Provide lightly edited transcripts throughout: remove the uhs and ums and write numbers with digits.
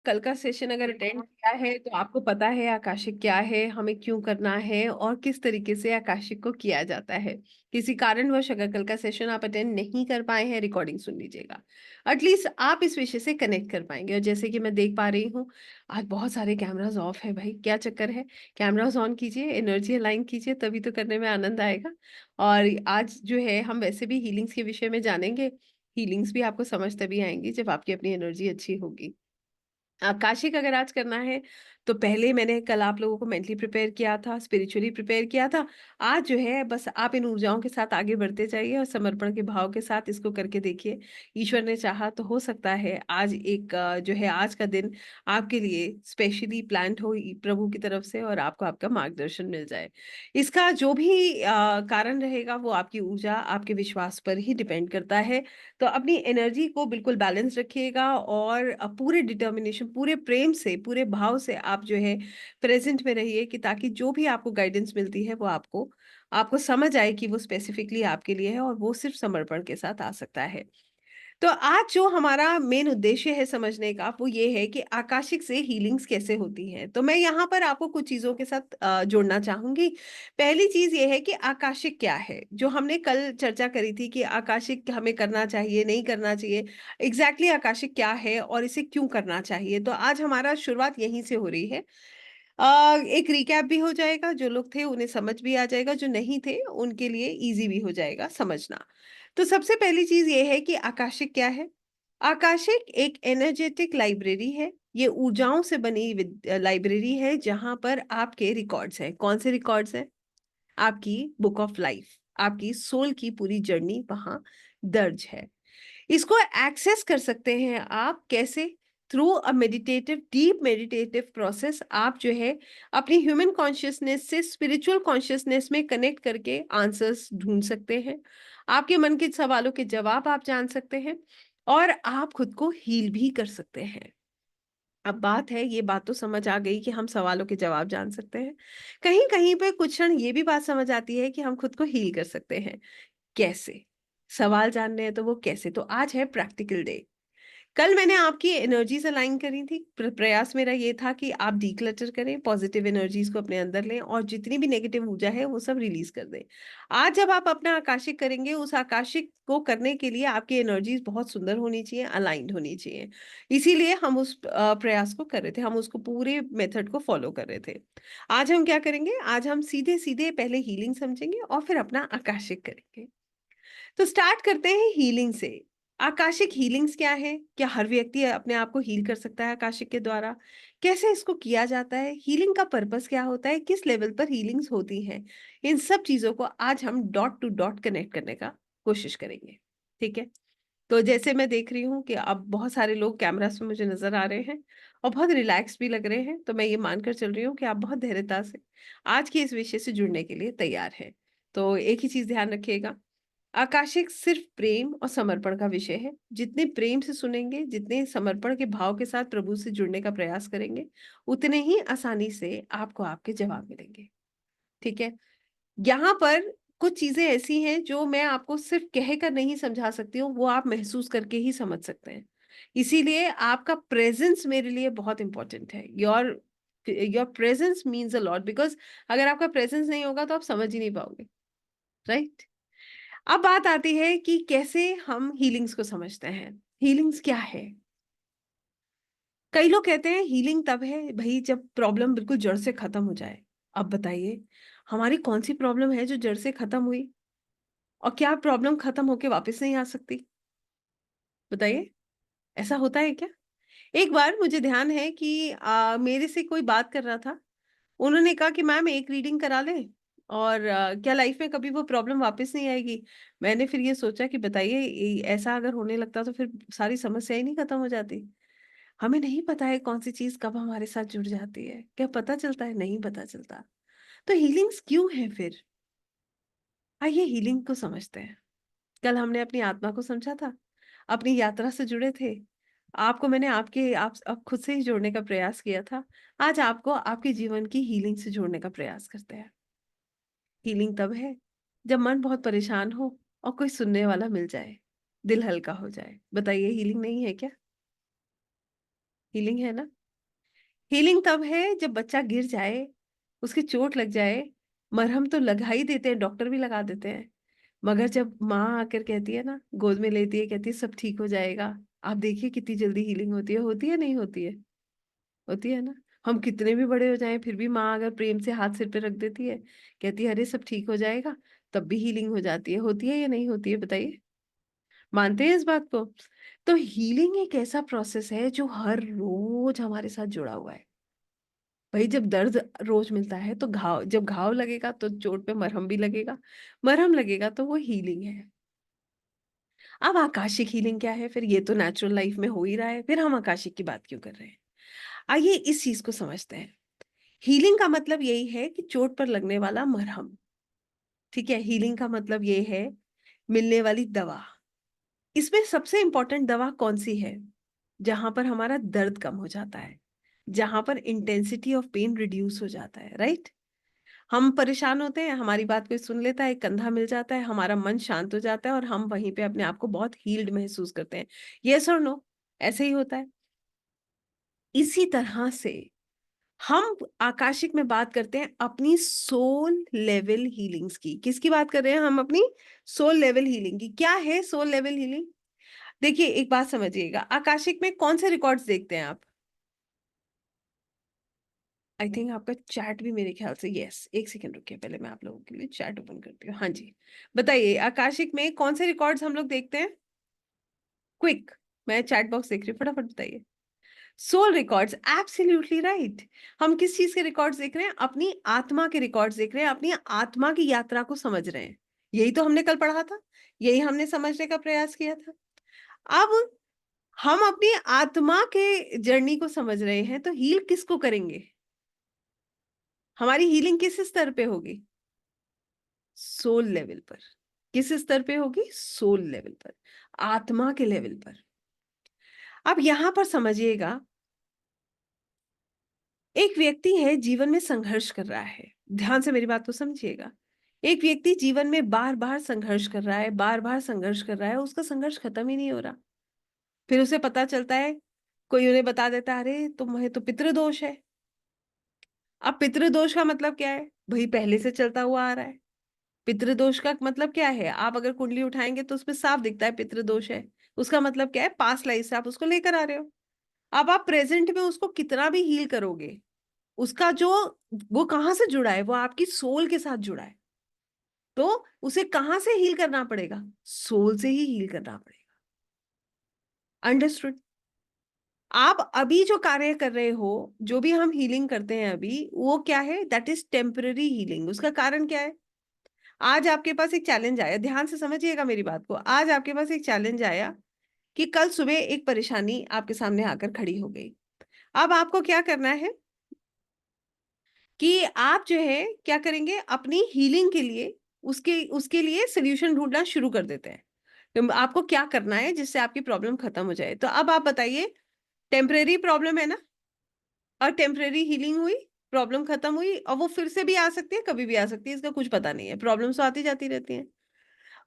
कल का सेशन अगर अटेंड किया है तो आपको पता है आकाशिक क्या है, हमें क्यों करना है और किस तरीके से आकाशिक को किया जाता है। किसी कारणवश अगर कल का सेशन आप अटेंड नहीं कर पाए हैं, रिकॉर्डिंग सुन लीजिएगा। एटलीस्ट आप इस विषय से कनेक्ट कर पाएंगे। और जैसे कि मैं देख पा रही हूँ, आज बहुत सारे कैमरास ऑफ है। भाई क्या चक्कर है? कैमरास ऑन कीजिए, एनर्जी अलाइन कीजिए, तभी तो करने में आनंद आएगा। और आज जो है हम वैसे भी हीलिंग्स के विषय में जानेंगे। हीलिंग्स भी आपको समझ तभी आएंगी जब आपकी अपनी एनर्जी अच्छी होगी। आकाशिक अगर आज करना है तो पहले मैंने कल आप लोगों को मेंटली प्रिपेयर किया था, स्पिरिचुअली प्रिपेयर किया था। आज जो है बस आप इन ऊर्जाओं के साथ आगे बढ़ते जाइए और समर्पण के भाव के साथ इसको करके देखिए। ईश्वर ने चाहा तो हो सकता है आज एक जो है आज का दिन आपके लिए स्पेशली प्लान्ड हो प्रभु की तरफ से और आपको आपका मार्गदर्शन मिल जाए। इसका जो भी कारण रहेगा वो आपकी ऊर्जा, आपके विश्वास पर ही डिपेंड करता है। तो अपनी एनर्जी को बिल्कुल बैलेंस रखिएगा और पूरे डिटर्मिनेशन, पूरे प्रेम से, पूरे भाव से आप जो है प्रेजेंट में रहिए कि ताकि जो भी आपको गाइडेंस मिलती है वो आपको आपको समझ आए कि वो स्पेसिफिकली आपके लिए है और वो सिर्फ समर्पण के साथ आ सकता है। तो आज जो हमारा मेन उद्देश्य है समझने का वो ये है कि आकाशिक से हीलिंग्स कैसे होती हैं। तो मैं यहाँ पर आपको कुछ चीजों के साथ जोड़ना चाहूंगी। पहली चीज ये है कि आकाशिक क्या है, जो हमने कल चर्चा करी थी कि आकाशिक हमें करना चाहिए नहीं करना चाहिए। एग्जैक्टली आकाशिक क्या है और इसे क्यों करना चाहिए, तो आज हमारा शुरुआत यहीं से हो रही है। एक रिकैप भी हो जाएगा, जो लोग थे उन्हें समझ भी आ जाएगा, जो नहीं थे उनके लिए इजी भी हो जाएगा समझना। तो सबसे पहली चीज ये है कि आकाशिक क्या है। आकाशिक एक एनर्जेटिक लाइब्रेरी है। ये ऊर्जाओं से बनी लाइब्रेरी है जहां पर आपके रिकॉर्ड्स हैं। कौन से रिकॉर्ड्स हैं? आपकी बुक ऑफ लाइफ, आपकी सोल की पूरी जर्नी वहां दर्ज है। इसको एक्सेस कर सकते हैं आप कैसे? Through a meditative, deep meditative process. आप जो है अपनी ह्यूमन कॉन्शियसनेस से स्पिरिचुअल कॉन्शियसनेस में कनेक्ट करके आंसर्स ढूंढ सकते हैं। आपके मन के सवालों के जवाब आप जान सकते हैं और आप खुद को हील भी कर सकते हैं। अब बात है, ये बात तो समझ आ गई कि हम सवालों के जवाब जान सकते हैं। कहीं कहीं पे कुछ क्षण ये भी बात समझ आती है कि हम खुद को हील कर सकते हैं। कैसे? सवाल जानने हैं तो वो कैसे? तो आज है प्रैक्टिकल डे। कल मैंने आपकी एनर्जीज अलाइन करी थी। प्रयास मेरा ये था कि आप डीक्लटर करें, पॉजिटिव एनर्जीज को अपने अंदर लें और जितनी भी नेगेटिव ऊर्जा है वो सब रिलीज कर दें। आज जब आप अपना आकाशिक करेंगे, उस आकाशिक को करने के लिए आपकी एनर्जीज बहुत सुंदर होनी चाहिए, अलाइंड होनी चाहिए। इसीलिए हम उस प्रयास को कर रहे थे, हम उसको पूरे मेथड को फॉलो कर रहे थे। आज हम क्या करेंगे? आज हम सीधे सीधे पहले हीलिंग समझेंगे और फिर अपना आकाशिक करेंगे। तो स्टार्ट करते हैं हीलिंग से। आकाशिक हीलिंग्स क्या है? क्या हर व्यक्ति अपने आप को हील कर सकता है आकाशिक के द्वारा? कैसे इसको किया जाता है? हीलिंग का पर्पस क्या होता है? किस लेवल पर हीलिंग्स होती हैं? इन सब चीजों को आज हम डॉट टू डॉट कनेक्ट करने का कोशिश करेंगे। ठीक है? तो जैसे मैं देख रही हूँ कि अब बहुत सारे लोग कैमरास में मुझे नजर आ रहे हैं और बहुत रिलैक्स भी लग रहे हैं, तो मैं ये मानकर चल रही हूँ कि आप बहुत धैर्यता से आज के इस विषय से जुड़ने के लिए तैयार हैं। तो एक ही चीज ध्यान रखिएगा, आकाशिक सिर्फ प्रेम और समर्पण का विषय है। जितने प्रेम से सुनेंगे, जितने समर्पण के भाव के साथ प्रभु से जुड़ने का प्रयास करेंगे, उतने ही आसानी से आपको आपके जवाब मिलेंगे। ठीक है? यहाँ पर कुछ चीजें ऐसी हैं जो मैं आपको सिर्फ कहकर नहीं समझा सकती हूँ, वो आप महसूस करके ही समझ सकते हैं। इसीलिए आपका प्रेजेंस मेरे लिए बहुत इंपॉर्टेंट है। Your your presence means a lot, because अगर आपका प्रेजेंस नहीं होगा तो आप समझ ही नहीं पाओगे। राइट? अब बात आती है कि कैसे हम हीलिंग्स को समझते हैं। हीलिंग्स क्या है? कई लोग कहते हैं हीलिंग तब है भाई जब प्रॉब्लम बिल्कुल जड़ से खत्म हो जाए। अब बताइए, हमारी कौन सी प्रॉब्लम है जो जड़ से खत्म हुई? और क्या प्रॉब्लम खत्म होके वापस नहीं आ सकती? बताइए, ऐसा होता है क्या? एक बार मुझे ध्यान है कि मेरे से कोई बात कर रहा था। उन्होंने कहा कि मैम एक रीडिंग करा लें और क्या लाइफ में कभी वो प्रॉब्लम वापस नहीं आएगी? मैंने फिर ये सोचा कि बताइए, ऐसा अगर होने लगता तो फिर सारी समस्या ही नहीं खत्म हो जाती। हमें नहीं पता है कौन सी चीज कब हमारे साथ जुड़ जाती है। क्या पता चलता है? नहीं पता चलता। तो हीलिंग्स क्यों है फिर? आइए हीलिंग को समझते हैं। कल हमने अपनी आत्मा को समझा था, अपनी यात्रा से जुड़े थे। आपको मैंने आपके आप खुद से ही जोड़ने का प्रयास किया था। आज आपको आपके जीवन की हीलिंग से जोड़ने का प्रयास करते हैं। हीलिंग तब है जब मन बहुत परेशान हो और कोई सुनने वाला मिल जाए, दिल हल्का हो जाए। बताइए, हीलिंग नहीं है क्या? हीलिंग है ना? हीलिंग तब है जब बच्चा गिर जाए, उसकी चोट लग जाए, मरहम तो लगा ही देते हैं, डॉक्टर भी लगा देते हैं, मगर जब माँ आकर कहती है ना, गोद में लेती है, कहती है सब ठीक हो जाएगा, आप देखिए कितनी जल्दी हीलिंग होती है नहीं होती है? होती है ना? हम कितने भी बड़े हो जाएं फिर भी माँ अगर प्रेम से हाथ सिर पे रख देती है, कहती है अरे सब ठीक हो जाएगा, तब भी हीलिंग हो जाती है। होती है या नहीं होती है, बताइए? मानते हैं इस बात को? तो हीलिंग एक ऐसा प्रोसेस है जो हर रोज हमारे साथ जुड़ा हुआ है। भाई जब दर्द रोज मिलता है तो जब घाव लगेगा तो चोट पे मरहम भी लगेगा, मरहम लगेगा तो वो हीलिंग है। अब आकाशिक हीलिंग क्या है? फिर ये तो नेचुरल लाइफ में हो ही रहा है, फिर हम आकाशिक की बात क्यों कर रहे हैं? आइए इस चीज को समझते हैं। हीलिंग का मतलब यही है कि चोट पर लगने वाला मरहम। ठीक है, हीलिंग का मतलब ये है मिलने वाली दवा। इसमें सबसे इंपॉर्टेंट दवा कौन सी है? जहां पर हमारा दर्द कम हो जाता है, जहां पर इंटेंसिटी ऑफ पेन रिड्यूस हो जाता है, राइट? हम परेशान होते हैं, हमारी बात कोई सुन लेता है, कंधा मिल जाता है, हमारा मन शांत हो जाता है और हम वहीं पे अपने आप को बहुत हील्ड महसूस करते हैं। यस और नो? ऐसे ही होता है। इसी तरह से हम आकाशिक में बात करते हैं अपनी सोल लेवल हीलिंग्स की। किसकी बात कर रहे हैं हम? अपनी सोल लेवल हीलिंग की। क्या है सोल लेवल हीलिंग? देखिए एक बात समझिएगा, आकाशिक में कौन से रिकॉर्ड्स देखते हैं आप? आई थिंक आपका चैट भी मेरे ख्याल से, यस, एक सेकंड रुकिए, पहले मैं आप लोगों के लिए चैट ओपन करती हूँ। हाँ जी, बताइए आकाशिक में कौन से रिकॉर्ड्स हम लोग देखते हैं? क्विक, मैं चैट बॉक्स देख रही हूँ, फटाफट बताइए। Soul records, absolutely right. हम किस चीज के रिकॉर्ड्स देख रहे हैं? अपनी आत्मा के रिकॉर्ड्स देख रहे हैं, अपनी आत्मा की यात्रा को समझ रहे हैं। यही तो हमने कल पढ़ा था, यही हमने समझने का प्रयास किया था। अब हम अपनी आत्मा के जर्नी को समझ रहे हैं, तो हील किसको करेंगे? हमारी हीलिंग किस स्तर पे होगी? सोल लेवल पर। किस स्तर पे होगी? सोल लेवल पर, आत्मा के लेवल पर। अब यहां पर समझिएगा, एक व्यक्ति है जीवन में संघर्ष कर रहा है, ध्यान से मेरी बात को समझिएगा। एक व्यक्ति जीवन में बार बार संघर्ष कर रहा है, बार बार संघर्ष कर रहा है, उसका संघर्ष खत्म ही नहीं हो रहा। फिर उसे पता चलता है, कोई उन्हें बता देता है अरे तुम्हें तो पितृदोष है। अब पितृदोष का मतलब क्या है? भाई पहले से चलता हुआ आ रहा है। पितृदोष का मतलब क्या है? आप अगर कुंडली उठाएंगे तो उसमें साफ दिखता है पितृदोष है। उसका मतलब क्या है? पास्ट लाइफ से आप उसको लेकर आ रहे हो। अब आप प्रेजेंट में उसको कितना भी हील करोगे, उसका जो, वो कहाँ से जुड़ा है? वो आपकी सोल के साथ जुड़ा है। तो उसे कहाँ से हील करना पड़ेगा? सोल से ही हील करना पड़ेगा। अंडरस्टूड? आप अभी जो कार्य कर रहे हो, जो भी हम हीलिंग करते हैं अभी, वो क्या है? That is temporary healing. उसका कारण क्या है? आज आपके पास एक चैलेंज आया, ध्यान से समझिएगा मेरी बात को। आज आपके पास एक चैलेंज आया कि कल सुबह एक परेशानी आपके सामने आकर खड़ी हो गई। अब आपको क्या करना है कि आप जो है क्या करेंगे, अपनी हीलिंग के लिए उसके उसके लिए सोल्यूशन ढूंढना शुरू कर देते हैं। तो आपको क्या करना है जिससे आपकी प्रॉब्लम खत्म हो जाए? तो अब आप बताइए, टेम्परेरी प्रॉब्लम है ना, और टेम्परेरी हीलिंग हुई, प्रॉब्लम खत्म हुई, और वो फिर से भी आ सकती है, कभी भी आ सकती है, इसका कुछ पता नहीं है, प्रॉब्लम्स तो आती जाती रहती हैं।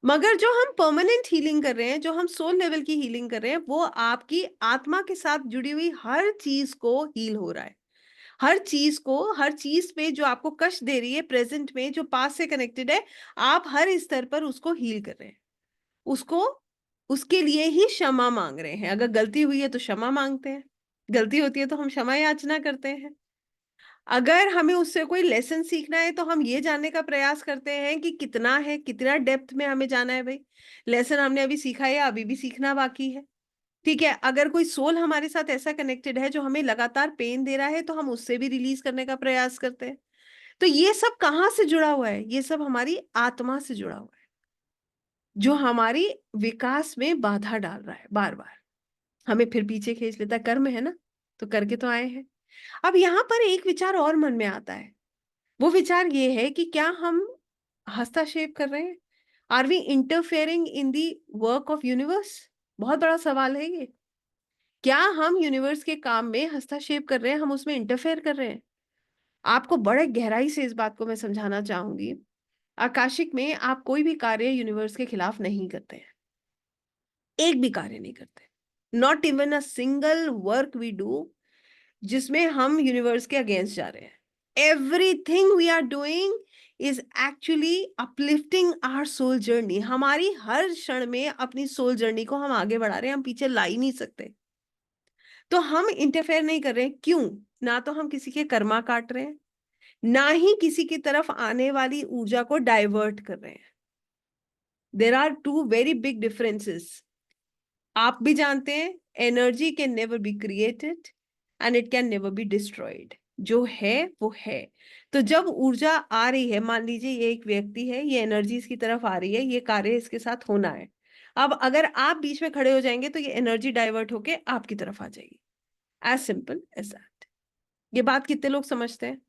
मगर जो हम परमानेंट हीलिंग कर रहे हैं, जो हम सोल लेवल की हीलिंग कर रहे हैं, वो आपकी आत्मा के साथ जुड़ी हुई हर चीज को हील हो रहा है। हर चीज को, हर चीज पे जो आपको कष्ट दे रही है प्रेजेंट में, जो पास्ट से कनेक्टेड है, आप हर स्तर पर उसको हील कर रहे हैं। उसको, उसके लिए ही क्षमा मांग रहे हैं। अगर गलती हुई है तो क्षमा मांगते हैं, गलती होती है तो हम क्षमा याचना करते हैं। अगर हमें उससे कोई लेसन सीखना है तो हम ये जानने का प्रयास करते हैं कि कितना है, कितना डेप्थ में हमें जाना है। भाई लेसन हमने अभी सीखा है, अभी भी सीखना बाकी है। ठीक है, अगर कोई सोल हमारे साथ ऐसा कनेक्टेड है जो हमें लगातार पेन दे रहा है, तो हम उससे भी रिलीज करने का प्रयास करते हैं। तो ये सब कहाँ से जुड़ा हुआ है? ये सब हमारी आत्मा से जुड़ा हुआ है, जो हमारी विकास में बाधा डाल रहा है, बार बार हमें फिर पीछे खींच लेता है। कर्म है ना, तो करके तो आए हैं। अब यहाँ पर एक विचार और मन में आता है। वो विचार ये है कि क्या हम हस्तक्षेप कर रहे हैं? Are we interfering in the work of universe? बहुत बड़ा सवाल है ये। क्या हम यूनिवर्स के काम में हस्तक्षेप कर रहे हैं? हम उसमें इंटरफेयर कर रहे हैं? आपको बड़े गहराई से इस बात को मैं समझाना चाहूंगी। आकाशिक में आप कोई भी कार्य यूनिवर्स के खिलाफ नहीं करते हैं, एक भी कार्य नहीं करते। Not even a single work we do जिसमें हम यूनिवर्स के अगेंस्ट जा रहे हैं। Everything we are doing is actually uplifting our soul journey. हमारी हर क्षण में अपनी सोल जर्नी को हम आगे बढ़ा रहे हैं, हम पीछे ला ही नहीं सकते। तो हम इंटरफेयर नहीं कर रहे हैं। क्यों? ना तो हम किसी के कर्मा काट रहे हैं, ना ही किसी की तरफ आने वाली ऊर्जा को डाइवर्ट कर रहे हैं। There are two very big differences. आप भी जानते हैं, energy can never be created and it can never be destroyed. जो है वो है। तो जब ऊर्जा आ रही है, मान लीजिए ये एक व्यक्ति है, ये एनर्जी इसकी तरफ आ रही है, ये कार्य इसके साथ होना है। अब अगर आप बीच में खड़े हो जाएंगे तो ये एनर्जी डाइवर्ट होके आपकी तरफ आ जाएगी। As simple as that. ये बात कितने लोग समझते हैं?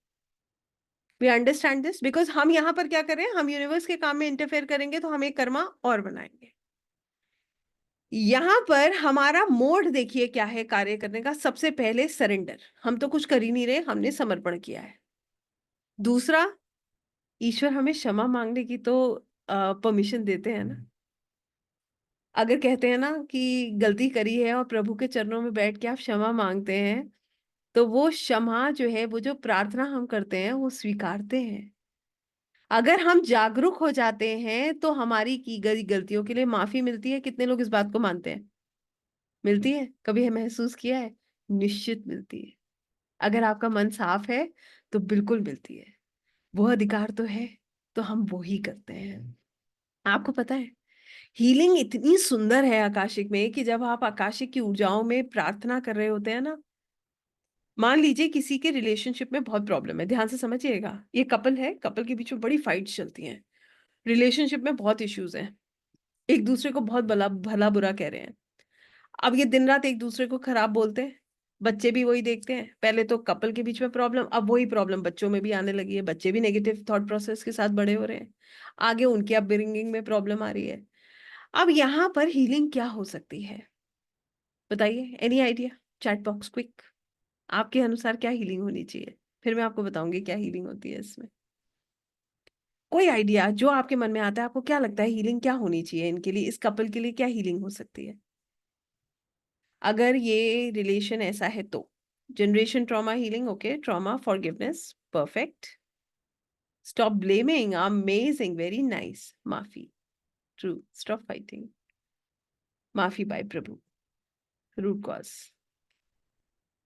We understand this? बिकॉज हम यहाँ पर क्या कर रहे हैं, हम यूनिवर्स के काम में इंटरफेयर करेंगे तो हम एक कर्मा और बनाएंगे। यहां पर हमारा मोड देखिए क्या है कार्य करने का। सबसे पहले सरेंडर, हम तो कुछ कर ही नहीं रहे, हमने समर्पण किया है। दूसरा, ईश्वर हमें क्षमा मांगने की तो परमिशन देते हैं ना। अगर कहते हैं ना कि गलती करी है और प्रभु के चरणों में बैठ के आप क्षमा मांगते हैं, तो वो क्षमा जो है, वो जो प्रार्थना हम करते हैं वो स्वीकारते हैं। अगर हम जागरूक हो जाते हैं तो हमारी की गई गलतियों के लिए माफी मिलती है। कितने लोग इस बात को मानते हैं? मिलती है? कभी है महसूस किया है? निश्चित मिलती है। अगर आपका मन साफ है तो बिल्कुल मिलती है। वो अधिकार तो है, तो हम वो ही करते हैं। आपको पता है, हीलिंग इतनी सुंदर है आकाशिक में कि जब आप आकाशिक की ऊर्जाओं में प्रार्थना कर रहे होते हैं ना, मान लीजिए किसी के रिलेशनशिप में बहुत प्रॉब्लम है, ध्यान से समझिएगा। ये कपल है, कपल के बीच में बड़ी फाइट्स चलती हैं, रिलेशनशिप में बहुत इश्यूज हैं, एक दूसरे को बहुत भला भला बुरा कह रहे हैं। अब ये दिन रात एक दूसरे को खराब बोलते हैं, बच्चे भी वही देखते हैं। पहले तो कपल के बीच में प्रॉब्लम, अब वही प्रॉब्लम बच्चों में भी आने लगी है। बच्चे भी नेगेटिव थॉट प्रोसेस के साथ बड़े हो रहे हैं, आगे उनके अपब्रिंगिंग में प्रॉब्लम आ रही है। अब यहाँ पर हीलिंग क्या हो सकती है? बताइए, any idea? Chat box quick. आपके अनुसार क्या हीलिंग होनी चाहिए? फिर मैं आपको बताऊंगी क्या हीलिंग होती है इसमें। कोई आइडिया जो आपके मन में आता है? आपको क्या लगता है हीलिंग क्या होनी चाहिए इनके लिए, इस कपल के लिए क्या हीलिंग हो सकती है? अगर ये रिलेशन ऐसा है तो generation trauma healing, okay, trauma forgiveness, perfect, stop blaming, amazing, very nice, माफी, ट्रू, स्टॉप फाइटिंग, माफी by Prabhu, root cause,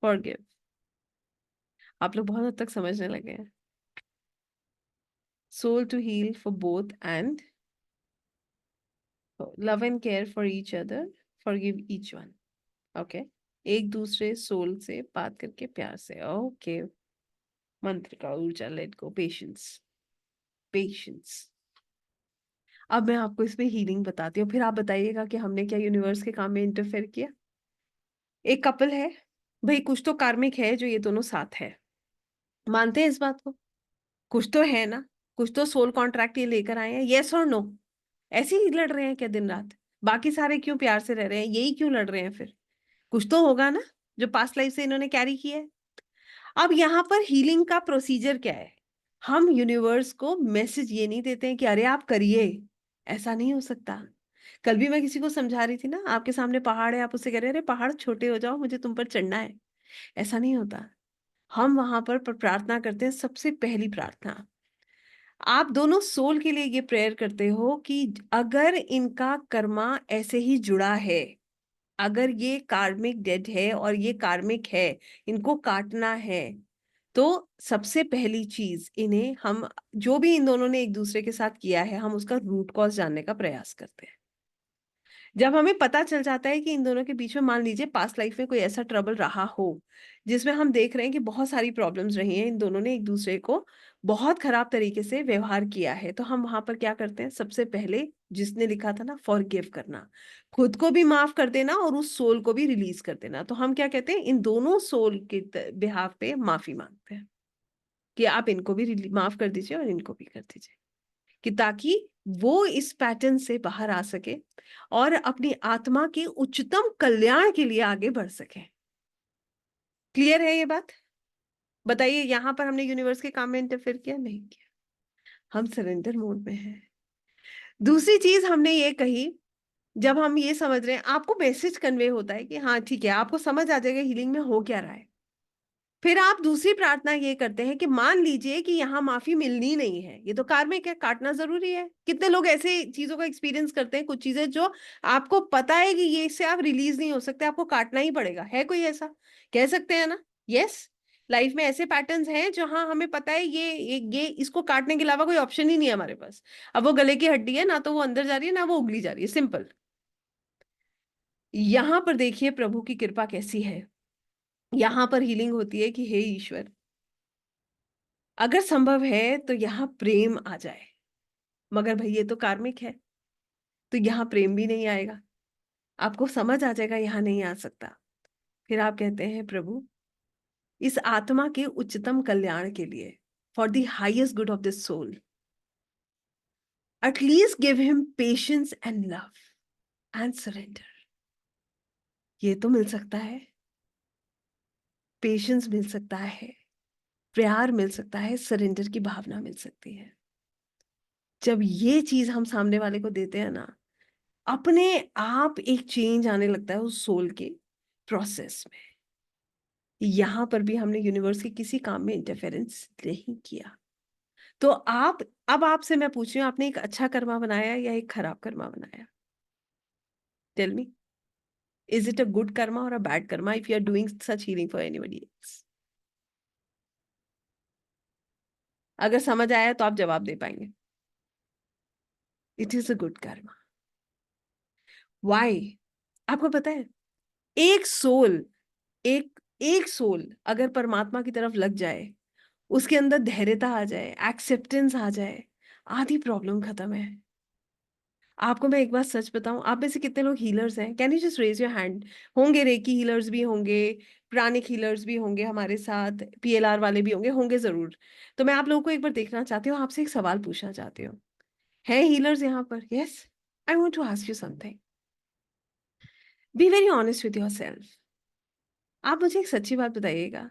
forgive. आप लोग बहुत हद तक समझने लगे हैं। Soul to heal for both and love and care for each other, forgive each one, okay. एक दूसरे सोल से बात करके प्यार से, ओके। मंत्र का ऊर्जा, लेट गो, पेशेंस, पेशेंस। अब मैं आपको इसमें हीलिंग बताती हूँ, फिर आप बताइएगा कि हमने क्या यूनिवर्स के काम में इंटरफेयर किया। एक कपल है भाई, कुछ तो कार्मिक है जो ये दोनों साथ है, मानते हैं इस बात को? कुछ तो है ना, कुछ तो सोल कॉन्ट्रैक्ट ये लेकर आए हैं, यस और नो? ऐसे ही लड़ रहे हैं क्या दिन रात? बाकी सारे क्यों प्यार से रह रहे हैं, यही क्यों लड़ रहे हैं फिर? कुछ तो होगा ना जो पास्ट लाइफ से इन्होंने कैरी किया है। अब यहाँ पर हीलिंग का प्रोसीजर क्या है? हम यूनिवर्स को मैसेज ये नहीं देते हैं कि अरे आप करिए, ऐसा नहीं हो सकता। कल भी मैं किसी को समझा रही थी ना, आपके सामने पहाड़ है, आप उससे कह रहे हैं अरे पहाड़ छोटे हो जाओ, मुझे तुम पर चढ़ना है। ऐसा नहीं होता। हम वहां पर प्रार्थना करते हैं। सबसे पहली प्रार्थना, आप दोनों सोल के लिए ये प्रेयर करते हो कि अगर इनका कर्मा ऐसे ही जुड़ा है, अगर ये कार्मिक डेड है और ये कार्मिक है, इनको काटना है, तो सबसे पहली चीज इन्हें हम, जो भी इन दोनों ने एक दूसरे के साथ किया है, हम उसका रूट कॉज जानने का प्रयास करते हैं। जब हमें पता चल जाता है कि इन दोनों के बीच में, मान लीजिए पास्ट लाइफ में कोई ऐसा ट्रबल रहा हो जिसमें हम देख रहे हैं कि बहुत सारी प्रॉब्लम्स रही हैं, इन दोनों ने एक दूसरे को बहुत खराब तरीके से व्यवहार किया है, तो हम वहां पर क्या करते हैं? सबसे पहले जिसने लिखा था ना, फॉरगिव करना, खुद को भी माफ कर देना और उस सोल को भी रिलीज कर देना। तो हम क्या कहते हैं? इन दोनों सोल के बिहाफ पे माफी मांगते हैं कि आप इनको भी माफ कर दीजिए और इनको भी कर दीजिए, कि ताकि वो इस पैटर्न से बाहर आ सके और अपनी आत्मा के उच्चतम कल्याण के लिए आगे बढ़ सके। क्लियर है ये बात? बताइए, यहां पर हमने यूनिवर्स के काम में इंटरफेयर किया? नहीं किया, हम सरेंडर मोड में हैं। दूसरी चीज हमने ये कही, जब हम ये समझ रहे हैं, आपको मैसेज कन्वे होता है कि हाँ ठीक है, आपको समझ आ जाएगा हीलिंग में हो क्या रहा है। फिर आप दूसरी प्रार्थना ये करते हैं कि मान लीजिए कि यहाँ माफी मिलनी नहीं है, ये तो कार्मिक है, काटना जरूरी है। कितने लोग ऐसे चीजों का एक्सपीरियंस करते हैं, कुछ चीजें जो आपको पता है कि ये इससे आप रिलीज नहीं हो सकते, आपको काटना ही पड़ेगा। है कोई ऐसा? कह सकते हैं ना? यस। लाइफ में ऐसे पैटर्न्स हैं जहां हमें पता है ये इसको काटने के अलावा कोई ऑप्शन ही नहीं है हमारे पास। अब वो गले की हड्डी है, ना तो वो अंदर जा रही है ना वो उगली जा रही है, सिंपल। यहां पर देखिए प्रभु की कृपा कैसी है। यहां पर हीलिंग होती है कि हे ईश्वर, अगर संभव है तो यहाँ प्रेम आ जाए। मगर भाई ये तो कार्मिक है, तो यहाँ प्रेम भी नहीं आएगा। आपको समझ आ जाएगा यहाँ नहीं आ सकता। फिर आप कहते हैं प्रभु, इस आत्मा के उच्चतम कल्याण के लिए, for the highest good of the soul, at least give him patience and love and surrender. ये तो मिल सकता है, पेशेंस मिल सकता है, प्यार मिल सकता है, सरेंडर की भावना मिल सकती है। जब ये चीज हम सामने वाले को देते हैं ना, अपने आप एक चेंज आने लगता है उस सोल के प्रोसेस में। यहां पर भी हमने यूनिवर्स के किसी काम में इंटरफेरेंस नहीं किया। तो आप, अब आपसे मैं पूछ रही हूँ, आपने एक अच्छा कर्मा बनाया या एक खराब कर्मा बनाया? Tell me, is it a good karma or a bad karma if you are doing such healing for anybody else? अगर समझ आया तो आप जवाब दे पाएंगे। It is a good karma. Why? आपको पता है, एक सोल, एक एक सोल अगर परमात्मा की तरफ लग जाए, उसके अंदर धैर्यता आ जाए, एक्सेप्टेंस आ जाए, आधी प्रॉब्लम खत्म है। आपको मैं एक बात सच बताऊं, आप में से कितने लोग हीलर्स हैं? Can you just raise your hand? होंगे रेकी हीलर्स भी होंगे, प्राणिक हीलर्स भी होंगे हमारे साथ, पीएलआर वाले भी होंगे, होंगे जरूर। तो मैं आप लोगों को एक बार देखना चाहती हूँ, आपसे एक सवाल पूछना चाहती हूँ। है हीलर्स यहाँ पर? Yes. I want to ask you something. Be very honest with yourself. आप मुझे एक सच्ची बात बताइएगा,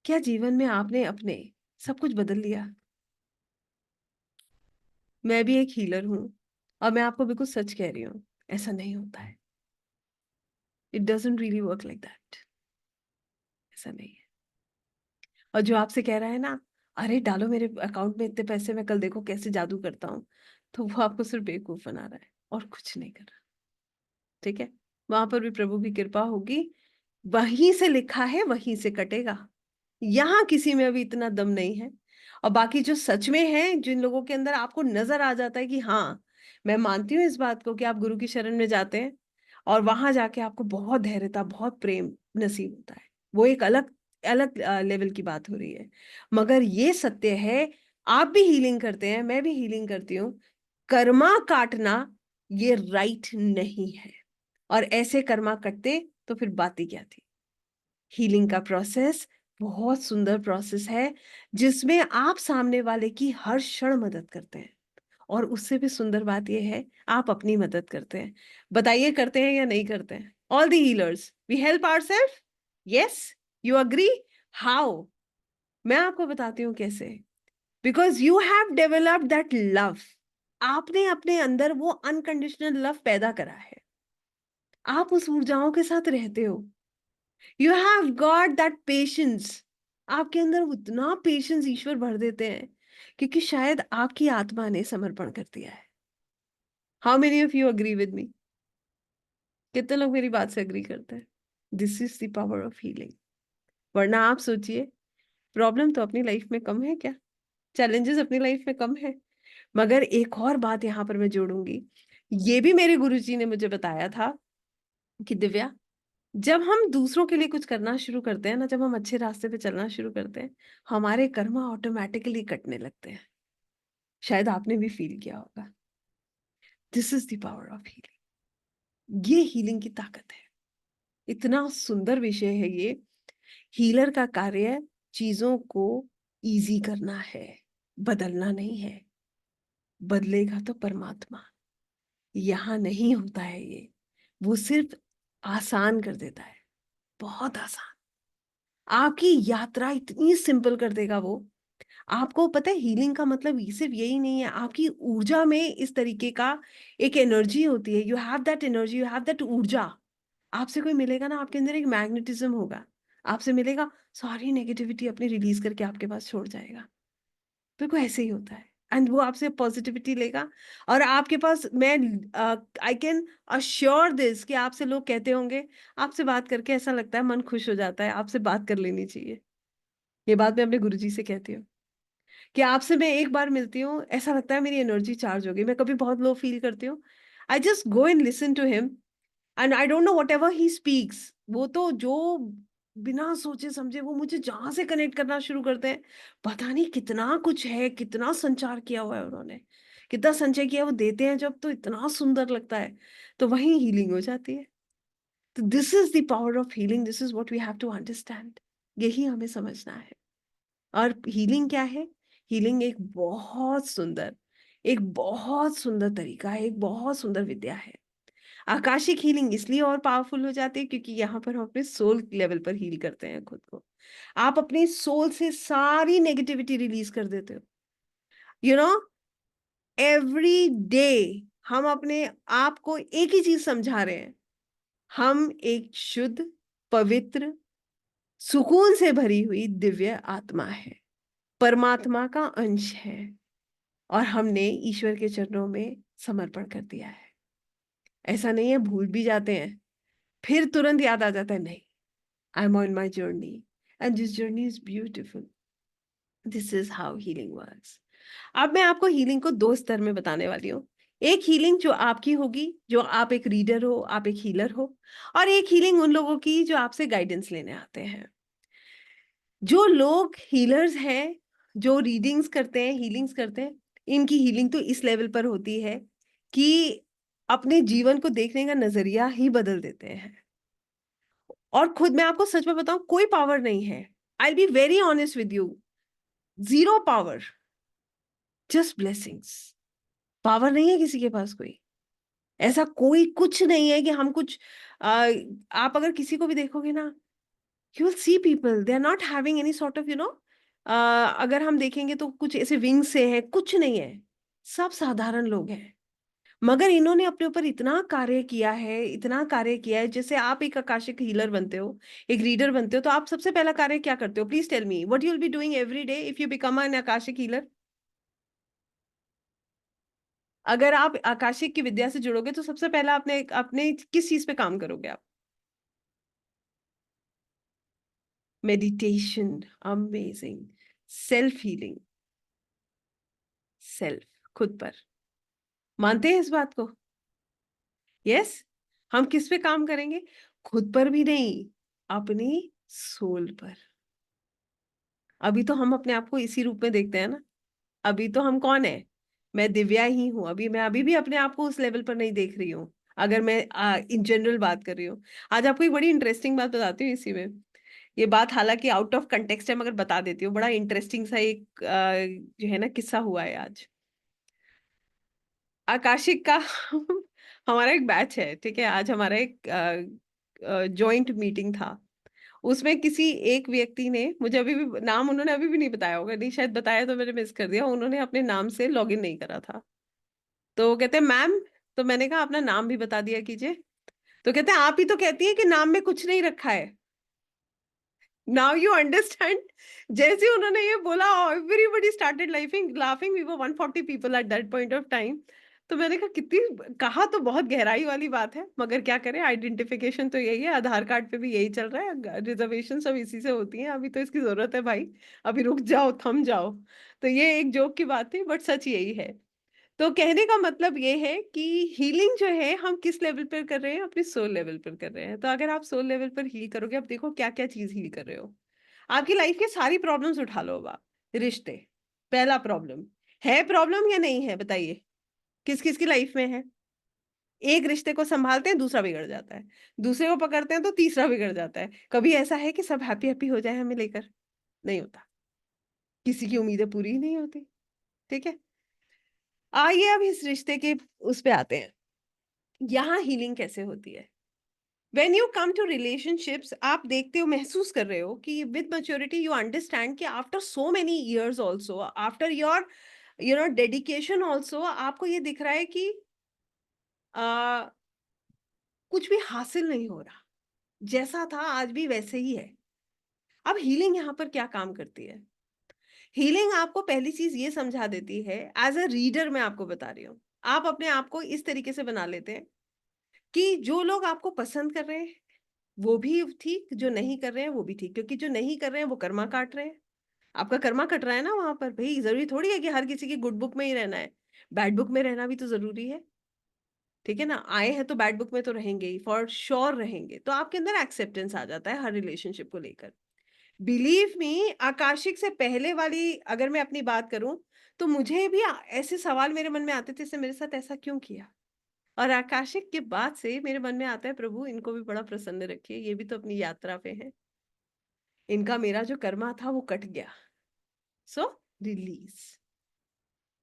क्या जीवन में आपने अपने सब कुछ बदल लिया? मैं भी एक हीलर हूं और मैं आपको बिल्कुल सच कह रही हूँ, ऐसा नहीं होता है। It doesn't really work like that. ऐसा नहीं है। और जो आपसे कह रहा है ना, अरे डालो मेरे अकाउंट में इतने पैसे, मैं कल देखो कैसे जादू करता हूँ, तो वो आपको सिर्फ बेवकूफ बना रहा है और कुछ नहीं कर रहा। ठीक है? वहां पर भी प्रभु की कृपा होगी। वहीं से लिखा है वहीं से कटेगा। यहाँ किसी में अभी इतना दम नहीं है। और बाकी जो सच में है, जिन लोगों के अंदर आपको नजर आ जाता है कि हाँ, मैं मानती हूँ इस बात को कि आप गुरु की शरण में जाते हैं और वहां जाके आपको बहुत धैर्यता, बहुत प्रेम नसीब होता है, वो एक अलग अलग लेवल की बात हो रही है। मगर ये सत्य है, आप भी हीलिंग करते हैं, मैं भी हीलिंग करती हूँ, कर्मा काटना ये राइट नहीं है। और ऐसे कर्मा कटते तो फिर बात ही क्या थी? हीलिंग का प्रोसेस बहुत सुंदर प्रोसेस है, जिसमें आप सामने वाले की हर क्षण मदद करते हैं। और उससे भी सुंदर बात यह है, आप अपनी मदद करते हैं। बताइए, करते हैं या नहीं करते हैं? All the healers we help ourselves. Yes, you agree? How? मैं आपको बताती हूँ कैसे। Because you have developed that love. आपने अपने अंदर वो अनकंडीशनल लव पैदा करा है। आप उस ऊर्जाओं के साथ रहते हो। You have got that patience. आपके अंदर उतना पेशेंस ईश्वर भर देते हैं क्योंकि शायद आपकी आत्मा ने समर्पण कर दिया है। How many of you agree with me? कितने लोग मेरी बात से अग्री करते हैं? This is the power of healing. वरना आप सोचिए, प्रॉब्लम तो अपनी लाइफ में कम है क्या? चैलेंजेस अपनी लाइफ में कम है। मगर एक और बात यहाँ पर मैं जोड़ूंगी। ये भी मेरे गुरुजी ने मुझे बताया था कि दिव्या, जब हम दूसरों के लिए कुछ करना शुरू करते हैं ना, जब हम अच्छे रास्ते पे चलना शुरू करते हैं, हमारे कर्म ऑटोमेटिकली कटने लगते हैं। शायद आपने भी फील किया होगा। This is the power of healing. ये हीलिंग की ताकत है। इतना सुंदर विषय है ये। हीलर का कार्य चीजों को इजी करना है, बदलना नहीं है। बदलेगा तो परमात्मा। यहाँ नहीं होता है ये। वो सिर्फ आसान कर देता है, बहुत आसान। आपकी यात्रा इतनी सिंपल कर देगा वो। आपको पता है, हीलिंग का मतलब ये सिर्फ यही नहीं है, आपकी ऊर्जा में इस तरीके का एक एनर्जी होती है। You have that energy, you have that ऊर्जा। आपसे कोई मिलेगा ना, आपके अंदर एक मैग्नेटिज्म होगा। आपसे मिलेगा, सारी नेगेटिविटी अपनी रिलीज करके आपके पास छोड़ जाएगा। बिल्कुल ऐसे ही होता है। एंड वो आपसे पॉजिटिविटी लेगा और आपके पास, मैं आई कैन अश्योर दिस कि आपसे लोग कहते होंगे, आपसे बात करके ऐसा लगता है मन खुश हो जाता है, आपसे बात कर लेनी चाहिए। ये बात मैं अपने गुरुजी से कहती हूँ कि आपसे मैं एक बार मिलती हूँ, ऐसा लगता है मेरी एनर्जी चार्ज हो गई। मैं कभी बहुत लो फील करती हूँ, I just go and listen to him and I don't know whatever he speaks, वो तो जो बिना सोचे समझे वो मुझे जहां से कनेक्ट करना शुरू करते हैं, पता नहीं कितना कुछ है, कितना संचार किया हुआ है उन्होंने, कितना संचय किया, वो देते हैं जब तो इतना सुंदर लगता है, तो वहीं हीलिंग हो जाती है। तो this is the power of healing, this is what we have to understand, यही हमें समझना है। और हीलिंग क्या है? हीलिंग एक बहुत सुंदर तरीका है, एक बहुत सुंदर विद्या है। आकाशिक हीलिंग इसलिए और पावरफुल हो जाती है क्योंकि यहाँ पर हम अपने सोल लेवल पर हील करते हैं खुद को। आप अपने सोल से सारी नेगेटिविटी रिलीज कर देते हो। यू नो, एवरी डे हम अपने आप को एक ही चीज समझा रहे हैं, हम एक शुद्ध, पवित्र, सुकून से भरी हुई दिव्य आत्मा है, परमात्मा का अंश है, और हमने ईश्वर के चरणों में समर्पण कर दिया है। ऐसा नहीं है भूल भी जाते हैं, फिर तुरंत याद आ जाता है, नहीं, I am on my journey and this journey is beautiful. This is how healing works. अब मैं आपको हीलिंग को दो स्तर में बताने वाली हूँ। एक हीलिंग जो आपकी होगी, जो आप एक रीडर हो, आप एक हीलर हो, और एक हीलिंग उन लोगों की जो आपसे गाइडेंस लेने आते हैं। जो लोग हीलर्स हैं, जो रीडिंग्स करते हैं, हीलिंग्स करते हैं, इनकी हीलिंग तो इस लेवल पर होती है कि अपने जीवन को देखने का नजरिया ही बदल देते हैं। और खुद मैं आपको सच में बताऊं, कोई पावर नहीं है, I be very honest with you, zero power, just blessings. Power नहीं है किसी के पास कोई, ऐसा कोई कुछ नहीं है कि हम कुछ आ, आप अगर किसी को भी देखोगे ना, you will see people, they are not having any sort of, अगर हम देखेंगे तो कुछ ऐसे विंग से है, कुछ नहीं है, सब साधारण लोग हैं। मगर इन्होंने अपने ऊपर इतना कार्य किया है, इतना कार्य किया है। जैसे आप एक आकाशिक हीलर बनते हो, एक रीडर बनते हो, तो आप सबसे पहला कार्य क्या करते हो? Please tell me what you will be doing every day if you become an akashic healer. अगर आप आकाशिक की विद्या से जुड़ोगे तो सबसे पहला अपने अपने किस चीज पे काम करोगे आप? Meditation, amazing, self healing, self, खुद पर। मानते हैं इस बात को? यस। हम किस पे काम करेंगे? खुद पर भी नहीं, अपनी सोल पर। अभी तो हम अपने आप को इसी रूप में देखते हैं ना। अभी तो हम कौन है? मैं दिव्या ही हूं। अभी भी अपने आप को उस लेवल पर नहीं देख रही हूँ, अगर मैं इन जनरल बात कर रही हूँ। आज आपको एक बड़ी इंटरेस्टिंग बात बताती हूँ इसी में। ये बात हालांकि आउट ऑफ कंटेक्स्ट है, मगर बता देती हूँ। बड़ा इंटरेस्टिंग सा एक जो है ना किस्सा हुआ है आज। आकाशिक का हमारा एक बैच है, ठीक है। आज हमारा एक जॉइंट मीटिंग था। उसमें किसी एक व्यक्ति ने मुझे, अभी भी नाम उन्होंने अभी भी नहीं बताया होगा, नहीं शायद बताया तो मैंने मिस कर दिया, उन्होंने अपने नाम से लॉगिन नहीं करा था। तो वो कहते हैं मैम, तो मैंने कहा अपना नाम भी बता दिया कीजिए। तो कहते हैं आप ही तो कहती है कि नाम में कुछ नहीं रखा है। Now you understand. जैसे ही उन्होंने ये बोला, everybody started laughing laughing, we were 140 people at that point of time. तो मैंने कहा कितनी, कहा तो बहुत गहराई वाली बात है, मगर क्या करें, आइडेंटिफिकेशन तो यही है, आधार कार्ड पे भी यही चल रहा है, रिजर्वेशन सब इसी से होती हैं, अभी तो इसकी जरूरत है भाई, अभी रुक जाओ, थम जाओ। तो ये एक जोक की बात थी, बट सच यही है। तो कहने का मतलब ये है कि हीलिंग जो है हम किस लेवल पर कर रहे हैं? अपने सोल लेवल पर कर रहे हैं। तो अगर आप सोल लेवल पर हील करोगे, अब देखो क्या क्या चीज हील कर रहे हो। आपकी लाइफ की सारी प्रॉब्लम्स उठा लो। अब आप रिश्ते, पहला प्रॉब्लम है, प्रॉब्लम या नहीं है बताइए? किस किस की लाइफ में है? एक रिश्ते को संभालते हैं, दूसरा बिगड़ जाता है, दूसरे को पकड़ते हैं तो तीसरा बिगड़ जाता है। कभी ऐसा है कि सब हैप्पी हैप्पी हो जाए हमें लेकर? नहीं होता, किसी की उम्मीदें पूरी ही नहीं होती। ठीक है, आइए अब इस रिश्ते के उस पे आते हैं, यहाँ हीलिंग कैसे होती है। When you come to relationships, आप देखते हो, महसूस कर रहे हो कि विद मैच्योरिटी यू अंडरस्टैंड कि after so many years also, after your dedication also, आपको ये दिख रहा है कि आ, कुछ भी हासिल नहीं हो रहा, जैसा था आज भी वैसे ही है। अब हीलिंग यहाँ पर क्या काम करती है? हीलिंग आपको पहली चीज ये समझा देती है, एज अ रीडर मैं आपको बता रही हूँ, आप अपने आप को इस तरीके से बना लेते हैं कि जो लोग आपको पसंद कर रहे हैं वो भी ठीक, जो नहीं कर रहे हैं वो भी ठीक, क्योंकि जो नहीं कर रहे हैं वो कर्मा काट रहे हैं। आपका कर्मा कट रहा है ना वहां पर, भाई जरूरी थोड़ी है कि हर किसी की गुड बुक में ही रहना है, बैड बुक में रहना भी तो जरूरी है। ठीक है ना, आए हैं तो बैड बुक में तो रहेंगे ही, फॉर श्योर रहेंगे, तो आपके अंदर एक्सेप्टेंस आ जाता है हर रिलेशनशिप को लेकर। बिलीव मी, आकाशिक से पहले वाली अगर मैं अपनी बात करूं, तो मुझे भी ऐसे सवाल मेरे मन में आते थे, इसने मेरे साथ ऐसा क्यों किया। और आकाशिक के बाद से मेरे मन में आता है, प्रभु इनको भी बड़ा प्रसन्न रखिए, ये भी तो अपनी यात्रा पे है, इनका मेरा जो कर्मा था वो कट गया। सो रिलीज।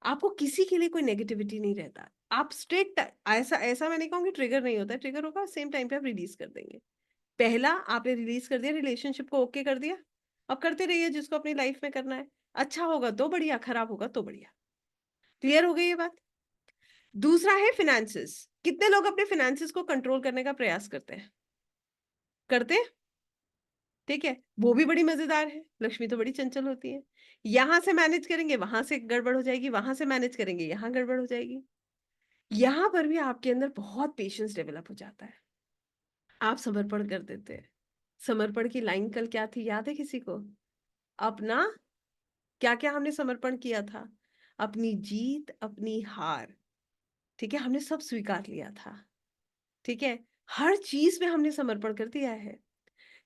आपको किसी के लिए कोई नेगेटिविटी नहीं रहता, आप स्ट्रेट, ऐसा ऐसा मैं नहीं कहूंगी ट्रिगर नहीं होता है, ट्रिगर होगा सेम टाइम पे आप रिलीज कर देंगे। पहला आपने रिलीज कर दिया, रिलेशनशिप को ओके कर दिया, अब करते रहिए जिसको अपनी लाइफ में करना है, अच्छा होगा तो बढ़िया, खराब होगा तो बढ़िया। क्लियर हो गई ये बात? दूसरा है फिनेंसेस। कितने लोग अपने फिनेंसेस को कंट्रोल करने का प्रयास करते हैं? करते हैं, ठीक है, वो भी बड़ी मजेदार है, लक्ष्मी तो बड़ी चंचल होती है, यहां से मैनेज करेंगे वहां से गड़बड़ हो जाएगी, वहां से मैनेज करेंगे यहाँ गड़बड़ हो जाएगी। यहां पर भी आपके अंदर बहुत पेशेंस डेवलप हो जाता है, आप समर्पण कर देते हैं। समर्पण की लाइन कल क्या थी, याद है किसी को? अपना, क्या क्या हमने समर्पण किया था? अपनी जीत, अपनी हार, ठीक है, हमने सब स्वीकार लिया था। ठीक है, हर चीज में हमने समर्पण कर दिया है,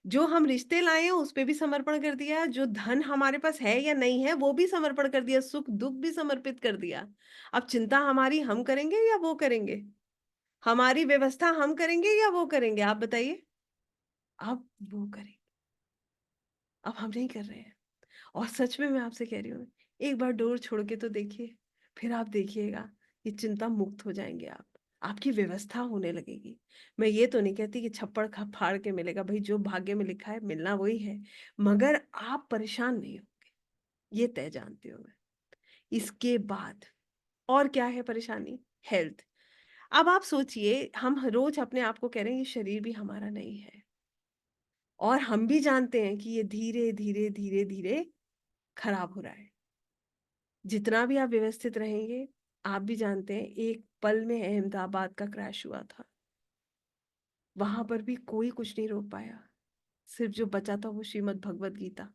जो हम रिश्ते लाए हैं उस पे भी समर्पण कर दिया, जो धन हमारे पास है या नहीं है वो भी समर्पण कर दिया, सुख दुख भी समर्पित कर दिया। अब चिंता हमारी हम करेंगे या वो करेंगे, हमारी व्यवस्था हम करेंगे या वो करेंगे, आप बताइए। अब वो करेंगे, अब हम नहीं कर रहे हैं। और सच में मैं आपसे कह रही हूँ, एक बार डोर छोड़ के तो देखिए, फिर आप देखिएगा, ये चिंता मुक्त हो जाएंगे आप, आपकी व्यवस्था होने लगेगी। मैं ये तो नहीं कहती कि छप्पड़ खा फाड़ के मिलेगा, भाई जो भाग्य में लिखा है मिलना वही है, मगर आप परेशान नहीं होंगे, ये तय जानती हूँ मैं। इसके बाद और क्या है परेशानी? हेल्थ। अब आप सोचिए, हम रोज अपने आप को कह रहे हैं ये शरीर भी हमारा नहीं है, और हम भी जानते हैं कि ये धीरे धीरे धीरे धीरे खराब हो रहा है। जितना भी आप व्यवस्थित रहेंगे, आप भी जानते हैं, एक पल में अहमदाबाद का क्रैश हुआ था, वहां पर भी कोई कुछ नहीं रोक पाया, सिर्फ जो बचा था वो श्रीमद् भगवत गीता।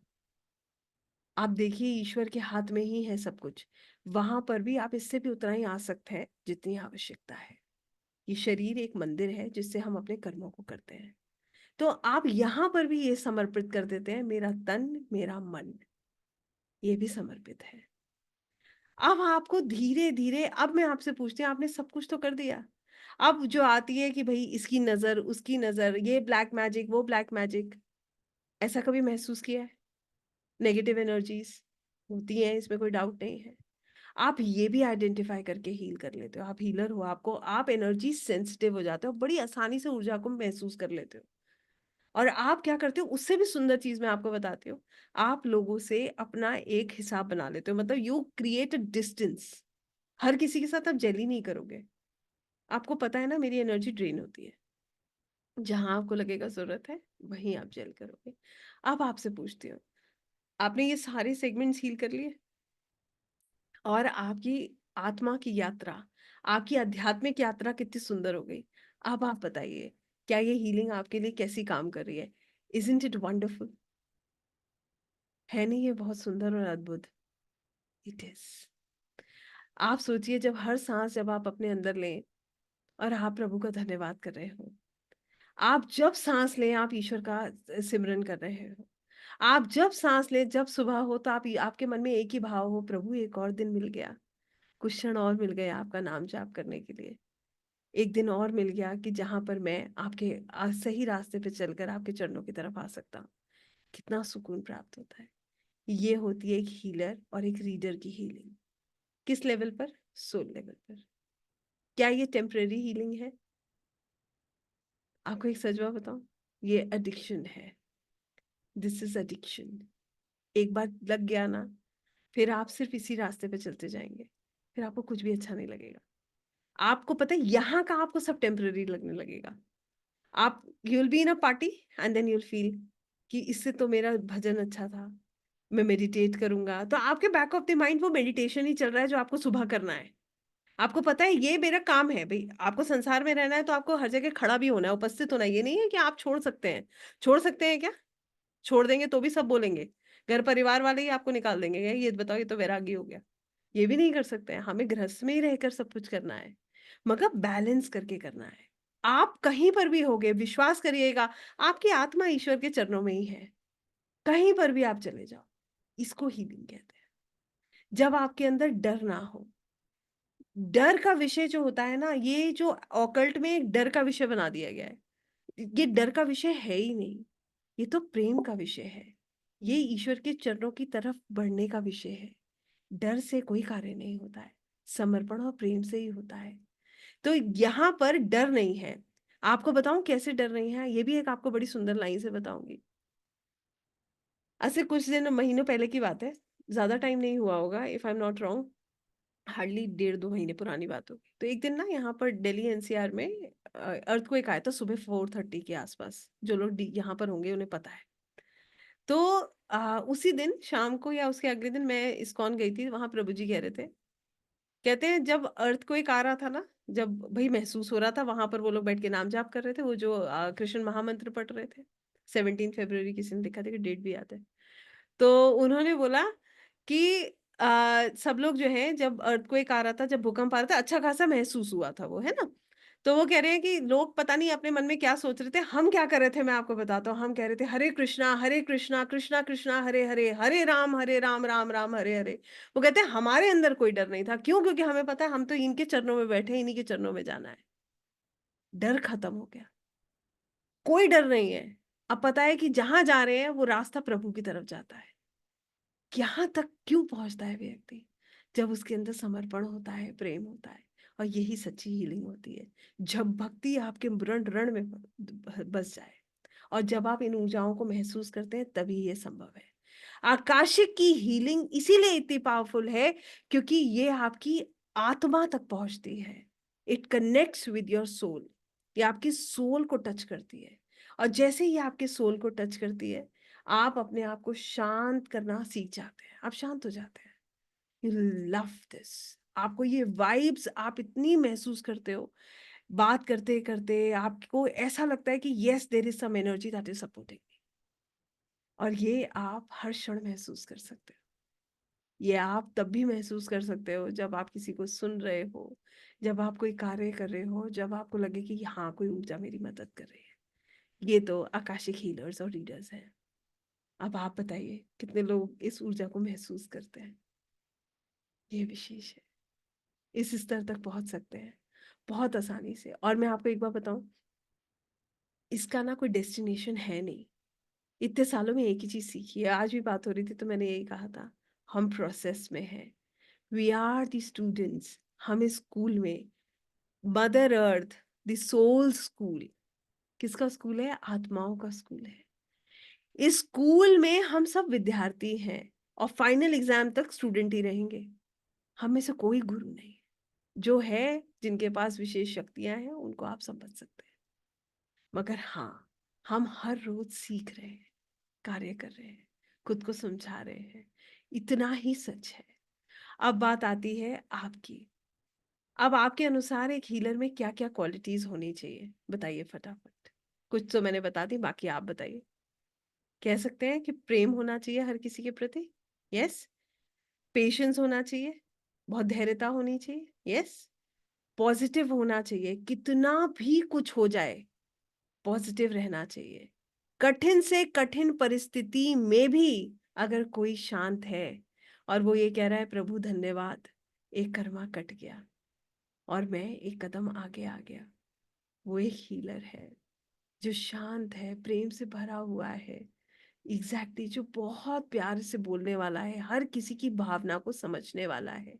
आप देखिए, ईश्वर के हाथ में ही है सब कुछ, वहां पर भी आप इससे भी उतना ही आ सकते हैं जितनी आवश्यकता है। ये शरीर एक मंदिर है जिससे हम अपने कर्मों को करते हैं, तो आप यहाँ पर भी ये समर्पित कर देते हैं, मेरा तन मेरा मन ये भी समर्पित है। अब आपको धीरे धीरे, अब मैं आपसे पूछती हूँ, आपने सब कुछ तो कर दिया, अब जो आती है कि भाई इसकी नजर उसकी नजर, ये ब्लैक मैजिक वो ब्लैक मैजिक, ऐसा कभी महसूस किया है? नेगेटिव एनर्जीज होती हैं, इसमें कोई डाउट नहीं है। आप ये भी आइडेंटिफाई करके हील कर लेते हो, आप हीलर हो, आपको, आप एनर्जी सेंसिटिव हो जाते हो, बड़ी आसानी से ऊर्जा को महसूस कर लेते हो। और आप क्या करते हो, उससे भी सुंदर चीज मैं आपको बताती हूँ, आप लोगों से अपना एक हिसाब बना लेते हो, मतलब यू क्रिएट अ डिस्टेंस। हर किसी के साथ आप जेली नहीं करोगे, आपको पता है ना मेरी एनर्जी ड्रेन होती है, जहां आपको लगेगा जरूरत है वहीं आप जेल करोगे। अब आपसे पूछती हूँ, आपने ये सारे सेगमेंट्स हील कर लिए, और आपकी आत्मा की यात्रा, आपकी आध्यात्मिक यात्रा कितनी सुंदर हो गई। अब आप बताइए, क्या ये हीलिंग आपके लिए कैसी काम कर रही है? Isn't it wonderful? है नहीं ये बहुत सुंदर और अद्भुत? It is. आप सोचिए, जब हर सांस जब आप अपने अंदर लें और आप प्रभु का धन्यवाद कर रहे हो, आप जब सांस लें आप ईश्वर का सिमरन कर रहे हो, आप जब सांस लें, जब सुबह हो तो आप, आपके मन में एक ही भाव हो, प्रभु एक और दिन मिल गया, कुछ क्षण और मिल गए आपका नाम जाप करने के लिए, एक दिन और मिल गया कि जहां पर मैं आपके सही रास्ते पे चलकर आपके चरणों की तरफ आ सकता हूँ। कितना सुकून प्राप्त होता है। ये होती है एक हीलर और एक रीडर की हीलिंग। किस लेवल पर? सोल लेवल पर। क्या ये टेम्परेरी हीलिंग है? आपको एक सजवा बताऊं, ये एडिक्शन है, दिस इज एडिक्शन। एक बार लग गया ना, फिर आप सिर्फ इसी रास्ते पे चलते जाएंगे, फिर आपको कुछ भी अच्छा नहीं लगेगा। आपको पता है यहाँ का आपको सब टेम्पररी लगने लगेगा। आप, you will be in a party and then you will feel कि इससे तो मेरा भजन अच्छा था, मैं मेडिटेट करूंगा, तो आपके बैक ऑफ द माइंड वो मेडिटेशन ही चल रहा है जो आपको सुबह करना है। आपको पता है ये मेरा काम है भाई, आपको संसार में रहना है तो आपको हर जगह खड़ा भी होना है, उपस्थित होना है। ये नहीं है कि आप छोड़ सकते हैं। छोड़ सकते हैं क्या? छोड़ देंगे तो भी सब बोलेंगे, घर परिवार वाले ही आपको निकाल देंगे, ये बताओ ये तो वैरागी हो गया। ये भी नहीं कर सकते हैं, हमें गृहस्थ में ही रहकर सब कुछ करना है, मगर बैलेंस करके करना है। आप कहीं पर भी होगे, विश्वास करिएगा, आपकी आत्मा ईश्वर के चरणों में ही है। कहीं पर भी आप चले जाओ, इसको हीलिंग कहते हैं। जब आपके अंदर डर ना हो, डर का विषय जो होता है ना, ये जो ऑकल्ट में एक डर का विषय बना दिया गया है, ये डर का विषय है ही नहीं, ये तो प्रेम का विषय है। ये ईश्वर के चरणों की तरफ बढ़ने का विषय है। डर से कोई कार्य नहीं होता है, समर्पण और प्रेम से ही होता है। तो यहाँ पर डर नहीं है। आपको बताऊं कैसे डर नहीं है, ये भी एक आपको बड़ी सुंदर लाइन से बताऊंगी। ऐसे कुछ दिन महीनों पहले की बात है, ज्यादा टाइम नहीं हुआ होगा, if I am not wrong, hardly 1.5-2 महीने पुरानी बात होगी। तो एक दिन ना यहाँ पर दिल्ली एनसीआर में अर्थक्वेक आया था सुबह 4:30 के आसपास। जो लोग यहाँ पर होंगे उन्हें पता है। तो उसी दिन शाम को या उसके अगले दिन मैं इस्कॉन गई थी, वहां प्रभु जी कह रहे थे, कहते हैं जब अर्थक्वेक आ रहा था ना, जब भाई महसूस हो रहा था, वहां पर वो लोग बैठ के नाम जाप कर रहे थे, वो जो कृष्ण महामंत्र पढ़ रहे थे। 17 फरवरी किसी ने लिखा था कि डेट भी याद है। तो उन्होंने बोला कि सब लोग जो है, जब अर्थक्वेक आ रहा था, जब भूकंप आ रहा था, अच्छा खासा महसूस हुआ था वो, है ना। तो वो कह रहे हैं कि लोग पता नहीं अपने मन में क्या सोच रहे थे, हम क्या कर रहे थे मैं आपको बताता हूँ। हम कह रहे थे हरे कृष्णा कृष्णा कृष्णा हरे हरे, हरे राम राम राम हरे हरे। वो कहते हैं हमारे अंदर कोई डर नहीं था। क्यों? क्योंकि हमें पता है हम तो इनके चरणों में बैठे हैं, इन्हीं के चरणों में जाना है। डर खत्म हो गया, कोई डर नहीं है। अब पता है कि जहां जा रहे हैं वो रास्ता प्रभु की तरफ जाता है। यहाँ तक क्यों पहुंचता है व्यक्ति? जब उसके अंदर समर्पण होता है, प्रेम होता है। और यही सच्ची हीलिंग होती है, जब भक्ति आपके रण रण में बस जाए, और जब आप इन ऊर्जाओं को महसूस करते हैं, तभी ये संभव है। आकाशिक की हीलिंग इसीलिए इतनी पावरफुल है, क्योंकि ये आपकी आत्मा तक पहुंचती है। It connects with your soul. ये आपकी सोल को टच करती है, और जैसे ही आपके सोल को टच करती है, आप अपने आप को शांत करना सीख जाते हैं, आप शांत हो जाते हैं। You love this. आपको ये वाइब्स आप इतनी महसूस करते हो, बात करते करते आपको ऐसा लगता है कि yes there is some energy that is supporting me. और ये आप हर क्षण महसूस कर सकते हो। ये आप तब भी महसूस कर सकते हो जब आप किसी को सुन रहे हो, जब आप कोई कार्य कर रहे हो, जब आपको लगे कि हाँ कोई ऊर्जा मेरी मदद कर रही है। ये तो आकाशिक हीलर्स और रीडर्स हैं। अब आप बताइए कितने लोग इस ऊर्जा को महसूस करते हैं? ये विशेष है, इस स्तर तक पहुंच सकते हैं बहुत आसानी से। और मैं आपको एक बात बताऊं, इसका ना कोई डेस्टिनेशन है नहीं। इतने सालों में एक ही चीज सीखी है, आज भी बात हो रही थी तो मैंने यही कहा था, हम प्रोसेस में हैं। We are the students. हम इस स्कूल में, mother earth, the soul school. किसका स्कूल है? आत्माओं का स्कूल है। इस स्कूल में हम सब विद्यार्थी हैं, और फाइनल एग्जाम तक स्टूडेंट ही रहेंगे। हम में से कोई गुरु नहीं। जो है, जिनके पास विशेष शक्तियां हैं, उनको आप समझ सकते हैं। मगर हाँ, हम हर रोज सीख रहे हैं, कार्य कर रहे हैं, खुद को समझा रहे हैं। इतना ही सच है। अब बात आती है आपकी। अब आपके अनुसार एक हीलर में क्या क्या क्वालिटीज होनी चाहिए, बताइए फटाफट। कुछ तो मैंने बता दी, बाकी आप बताइए। कह सकते हैं कि प्रेम होना चाहिए हर किसी के प्रति। यस। पेशेंस होना चाहिए, बहुत धैर्यता होनी चाहिए। यस। पॉजिटिव होना चाहिए, कितना भी कुछ हो जाए पॉजिटिव रहना चाहिए। कठिन से कठिन परिस्थिति में भी अगर कोई शांत है, और वो ये कह रहा है प्रभु धन्यवाद, एक कर्मा कट गया और मैं एक कदम आगे आ गया, वो एक हीलर है। जो शांत है, प्रेम से भरा हुआ है, एग्जैक्टली जो बहुत प्यार से बोलने वाला है, हर किसी की भावना को समझने वाला है,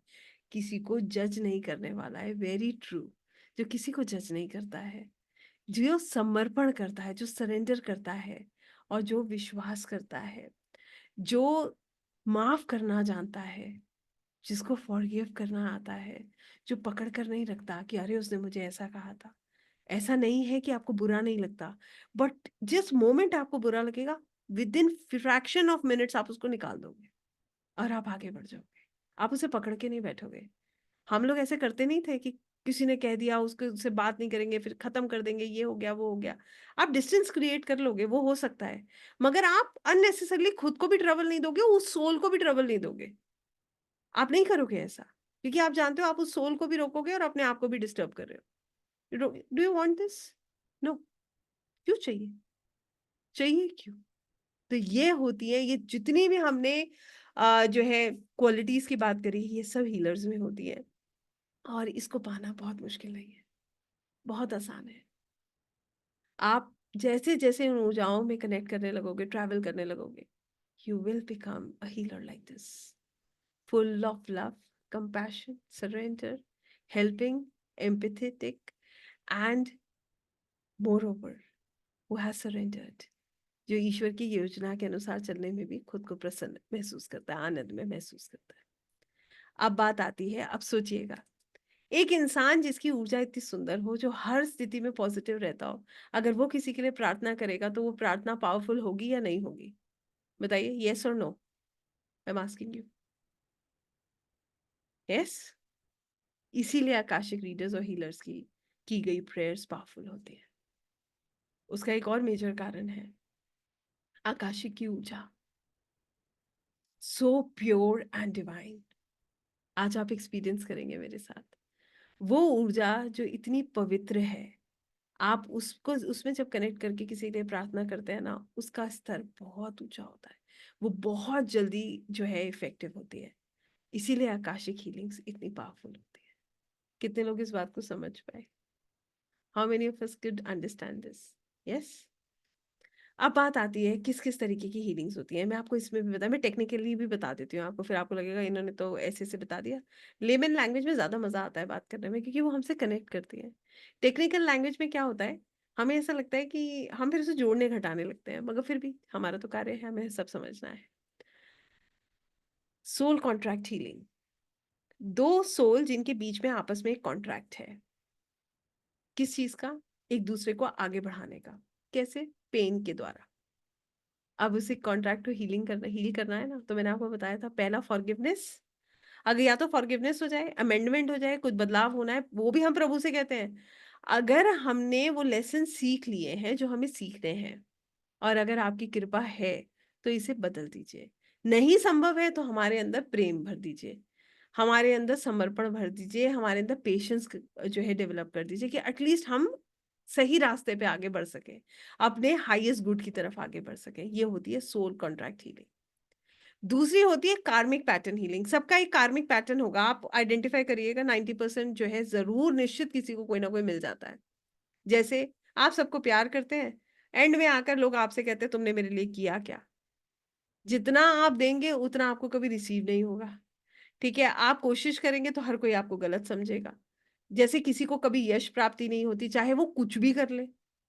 किसी को जज नहीं करने वाला है। Very true. जो किसी को जज नहीं करता है, जो समर्पण करता है, जो सरेंडर करता है, और जो विश्वास करता है, जो माफ करना जानता है, जिसको फॉरगिव करना आता है, जो पकड़ कर नहीं रखता कि अरे उसने मुझे ऐसा कहा था। ऐसा नहीं है कि आपको बुरा नहीं लगता, बट जिस मोमेंट आपको बुरा लगेगा, with in fraction of minutes आप उसको निकाल दोगे और आप आगे बढ़ जाओगे, आप उसे पकड़ के नहीं बैठोगे। हम लोग ऐसे करते नहीं थे कि किसी ने कह दिया उसको उससे बात नहीं करेंगे, फिर खत्म कर देंगे, ये हो गया वो हो गया। आप डिस्टेंस क्रिएट कर लोगे, वो हो सकता है, मगर आप अननेसेसरली खुद को भी ट्रबल नहीं दोगे, उस सोल को भी ट्रबल नहीं दोगे। आप नहीं करोगे ऐसा, क्योंकि आप जानते हो आप उस सोल को भी रोकोगे और अपने आप को भी डिस्टर्ब कर रहे हो। Do you want this? No. क्यों चाहिए? चाहिए क्यों? तो ये होती है, ये जितनी भी हमने जो है क्वालिटीज की बात करी, ये सब हीलर्स में होती है। और इसको पाना बहुत मुश्किल नहीं है, बहुत आसान है। आप जैसे जैसे उन ऊर्जाओं में कनेक्ट करने लगोगे, ट्रैवल करने लगोगे, you will become a healer like this, full of love, compassion, surrender, helping, empathetic, and moreover, who has surrendered. जो ईश्वर की योजना के अनुसार चलने में भी खुद को प्रसन्न महसूस करता है, आनंद में महसूस करता है। अब बात आती है, अब सोचिएगा, एक इंसान जिसकी ऊर्जा इतनी सुंदर हो, जो हर स्थिति में पॉजिटिव रहता हो, अगर वो किसी के लिए प्रार्थना करेगा तो वो प्रार्थना पावरफुल होगी या नहीं होगी? बताइए, यस और no, I am asking you. Yes. इसीलिए आकाशिक रीडर्स और हीलर्स की गई प्रेयर्स पावरफुल होती है। उसका एक और मेजर कारण है आकाशिक की ऊर्जा, सो प्योर एंड डिवाइन। आज आप एक्सपीरियंस करेंगे मेरे साथ वो ऊर्जा जो इतनी पवित्र है। आप उसको उसमें जब कनेक्ट करके किसी के लिए प्रार्थना करते हैं ना, उसका स्तर बहुत ऊंचा होता है, वो बहुत जल्दी जो है इफेक्टिव होती है। इसीलिए आकाशिक हीलिंग्स इतनी पावरफुल होती है। कितने लोग इस बात को समझ पाए? How many of us could understand this? Yes. अब बात आती है किस किस तरीके की हीलिंग्स होती है। मैं आपको इसमें भी मैं टेक्निकली भी बता देती हूँ आपको, फिर आपको लगेगा इन्होंने तो ऐसे ऐसे बता दिया। लेमन लैंग्वेज में ज़्यादा मज़ा आता है बात करने में, क्योंकि वो हमसे कनेक्ट करती है। टेक्निकल लैंग्वेज में क्या होता है, हमें ऐसा लगता है कि हम फिर उसे जोड़ने घटाने लगते हैं, मगर फिर भी हमारा तो कार्य है, हमें सब समझना है। सोल कॉन्ट्रैक्ट हीलिंग, दो सोल जिनके बीच में आपस में एक कॉन्ट्रैक्ट है, किस चीज़ का? एक दूसरे को आगे बढ़ाने का। कैसे? पेन के द्वारा। अब उसे कॉन्ट्रैक्ट को हील करना है ना, तो मैंने आपको बताया था, पहला फॉरगिवनेस। अगर या तो फॉरगिवनेस हो जाए, अमेंडमेंट हो जाए, कुछ बदलाव होना है, वो भी हम प्रभु से कहते हैं। अगर हमने वो लेसन सीख लिए हैं जो हमें सीखने हैं, और अगर आपकी कृपा है तो इसे बदल दीजिए। नहीं संभव है तो हमारे अंदर प्रेम भर दीजिए, हमारे अंदर समर्पण भर दीजिए, हमारे अंदर पेशेंस जो है डेवलप कर दीजिए, कि एटलीस्ट हम सही रास्ते पे आगे बढ़ सके, अपने हाईएस्ट गुड की तरफ आगे बढ़ सके। ये होती है सोल कॉन्ट्रैक्ट हीलिंग। दूसरी होती है कार्मिक पैटर्न हीलिंग। सबका एक कार्मिक पैटर्न होगा, आप आइडेंटिफाई करिएगा, 90% जो है जरूर निश्चित किसी को कोई ना कोई मिल जाता है। जैसे आप सबको प्यार करते हैं, एंड में आकर लोग आपसे कहते हैं तुमने मेरे लिए किया क्या? जितना आप देंगे उतना आपको कभी रिसीव नहीं होगा। ठीक है, आप कोशिश करेंगे तो हर कोई आपको गलत समझेगा। जैसे किसी को कभी यश प्राप्ति नहीं होती, चाहे वो कुछ भी कर ले,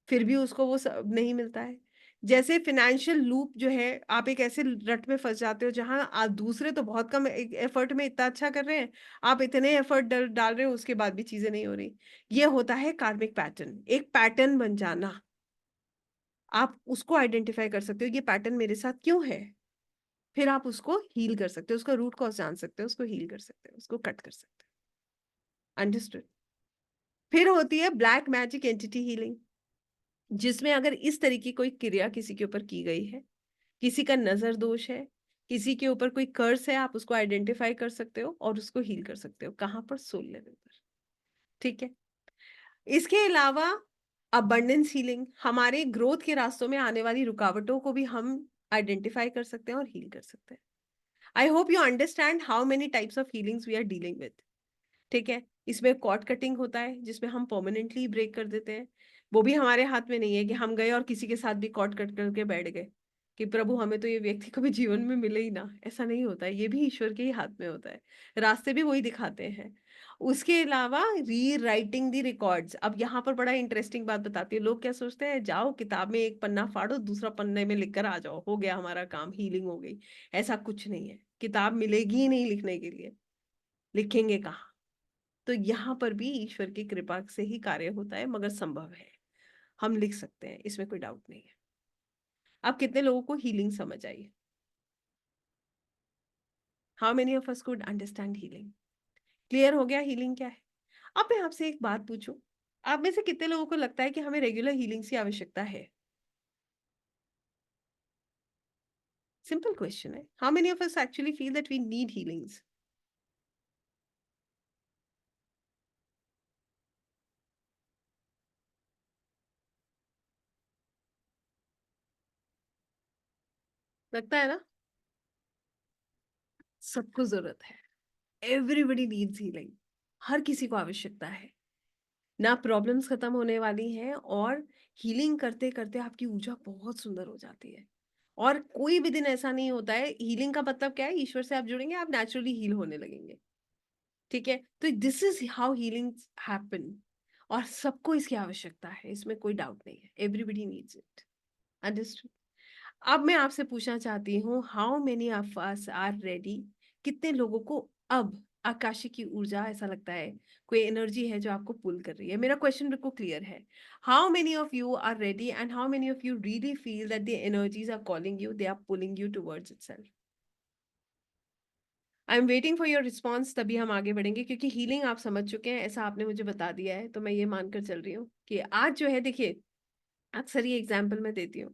फिर भी उसको वो सब नहीं मिलता है। जैसे फाइनेंशियल लूप जो है, आप एक ऐसे रट में फंस जाते हो जहां दूसरे तो बहुत कम एफर्ट में इतना अच्छा कर रहे हैं, आप इतने एफर्ट डाल रहे हो, उसके बाद भी चीजें नहीं हो रही। ये होता है कार्मिक पैटर्न, एक पैटर्न बन जाना। आप उसको आइडेंटिफाई कर सकते हो, ये पैटर्न मेरे साथ क्यों है, फिर आप उसको हील कर सकते हो, उसका रूट कॉज जान सकते हो, उसको हील कर सकते हो, उसको कट कर सकते हो। अंडरस्टूड? फिर होती है ब्लैक मैजिक एंटिटी हीलिंग, जिसमें अगर इस तरीके कोई क्रिया किसी के ऊपर की गई है, किसी का नजर दोष है, किसी के ऊपर कोई कर्स है, आप उसको आइडेंटिफाई कर सकते हो और उसको हील कर सकते हो। कहाँ पर? सोल लेवल पर। ठीक है। इसके अलावा अबंडेंस हीलिंग, हमारे ग्रोथ के रास्तों में आने वाली रुकावटों को भी हम आइडेंटिफाई कर सकते हैं और हील कर सकते हैं। I hope you understand how many types of healings we are dealing with. ठीक है। इसमें कॉर्ड कटिंग होता है, जिसमें हम परमानेंटली ब्रेक कर देते हैं। वो भी हमारे हाथ में नहीं है कि हम गए और किसी के साथ भी कॉर्ड कट करके बैठ गए कि प्रभु हमें तो ये व्यक्ति कभी जीवन में मिले ही ना। ऐसा नहीं होता है, ये भी ईश्वर के ही हाथ में होता है, रास्ते भी वही दिखाते हैं। उसके अलावा री राइटिंग दी रिकॉर्ड्स। अब यहाँ पर बड़ा इंटरेस्टिंग बात बताती है। लोग क्या सोचते हैं, जाओ किताब में एक पन्ना फाड़ो, दूसरा पन्ने में लिख कर आ जाओ, हो गया हमारा काम, हीलिंग हो गई। ऐसा कुछ नहीं है, किताब मिलेगी ही नहीं लिखने के लिए, लिखेंगे कहाँ? तो यहाँ पर भी ईश्वर की कृपा से ही कार्य होता है, मगर संभव है, हम लिख सकते हैं, इसमें कोई डाउट नहीं है। अब कितने लोगों को हीलिंग समझ आई? How many of us could understand healing? Clear हो गया हीलिंग क्या है? अब मैं आपसे एक बात पूछूं, आप में से कितने लोगों को लगता है कि हमें रेगुलर हीलिंग्स की आवश्यकता है? सिंपल क्वेश्चन है, how many of us actually feel that we need healings? लगता है ना? सबको जरूरत है। Everybody needs healing. हर किसी को आवश्यकता है। ना प्रॉब्लम्स खत्म होने वाली हैं, और हीलिंग करते करते आपकी ऊर्जा बहुत सुंदर हो जाती है। और कोई भी दिन ऐसा नहीं होता है, हीलिंग का मतलब क्या है, ईश्वर से आप जुड़ेंगे, आप नेचुरली हील होने लगेंगे। ठीक है, तो this is how healing happen. और सबको इसकी आवश्यकता है, इसमें कोई डाउट नहीं है, एवरीबडी नीड्स इट। अंडरस्टूड? अब मैं आपसे पूछना चाहती हूँ, how many of us are ready? कितने लोगों को अब आकाशी की ऊर्जा ऐसा लगता है, कोई एनर्जी है जो आपको पुल कर रही है? मेरा क्वेश्चन बिल्कुल क्लियर है। How many of you are ready and how many of you really feel that the energies are calling you, they are pulling you towards itself? I am waiting for your response, तभी हम आगे बढ़ेंगे, क्योंकि healing आप समझ चुके हैं ऐसा आपने मुझे बता दिया है, तो मैं ये मानकर चल रही हूँ कि आज जो है, देखिए, अक्सर ये एग्जाम्पल मैं देती हूँ,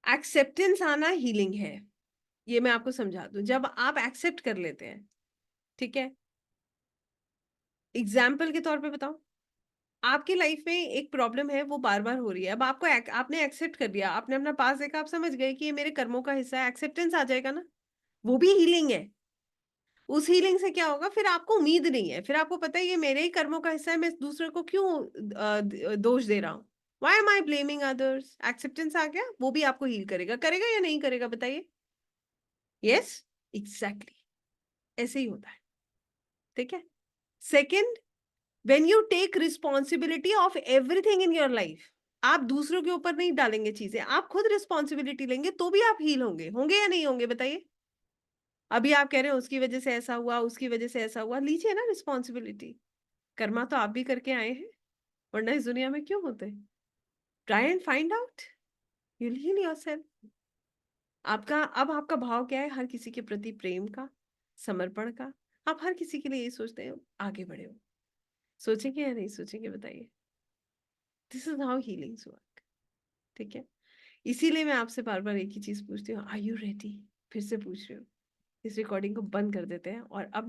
एक्सेप्टेंस आना हीलिंग है। ये मैं आपको समझा दूं, जब आप एक्सेप्ट कर लेते हैं, ठीक है, एग्जाम्पल के तौर पे बताओ, आपकी लाइफ में एक प्रॉब्लम है, वो बार बार हो रही है, अब आपको आपने एक्सेप्ट कर लिया, आपने अपना पास देखा, आप समझ गए कि ये मेरे कर्मों का हिस्सा है, एक्सेप्टेंस आ जाएगा ना, वो भी हीलिंग है। उस हीलिंग से क्या होगा, फिर आपको उम्मीद नहीं है, फिर आपको पता है ये मेरे ही कर्मों का हिस्सा है, मैं दूसरे को क्यों दोष दे रहा हूँ? वाई एम आई ब्लेमिंग अदर्स? एक्सेप्टेंस आ गया, वो भी आपको हील करेगा, करेगा या नहीं करेगा, बताइए? यस, एग्जैक्टली, ऐसे ही होता है। ठीक है। Second, when you take responsibility of everything in your life, आप दूसरों के ऊपर नहीं डालेंगे चीजें, आप खुद रिस्पॉन्सिबिलिटी लेंगे, तो भी आप हील होंगे, होंगे या नहीं होंगे, बताइए? अभी आप कह रहे हो उसकी वजह से ऐसा हुआ, उसकी वजह से ऐसा हुआ, लीजिए ना रिस्पॉन्सिबिलिटी। कर्मा तो आप भी करके आए हैं, वरना इस दुनिया में क्यों होते? Try and find out, you heal yourself. आपका अब आपका भाव क्या है हर किसी के प्रति? प्रेम का, समर्पण का। आप हर किसी के लिए ये सोचते हो, आगे बढ़े हो। सोचेंगे या नहीं सोचेंगे, बताइए? This is how healings work. ठीक है। इसीलिए मैं आपसे बार बार एक ही चीज पूछती हूँ, आर यू रेडी? फिर से पूछ रही हूँ। इस रिकॉर्डिंग को बंद कर देते हैं, और अब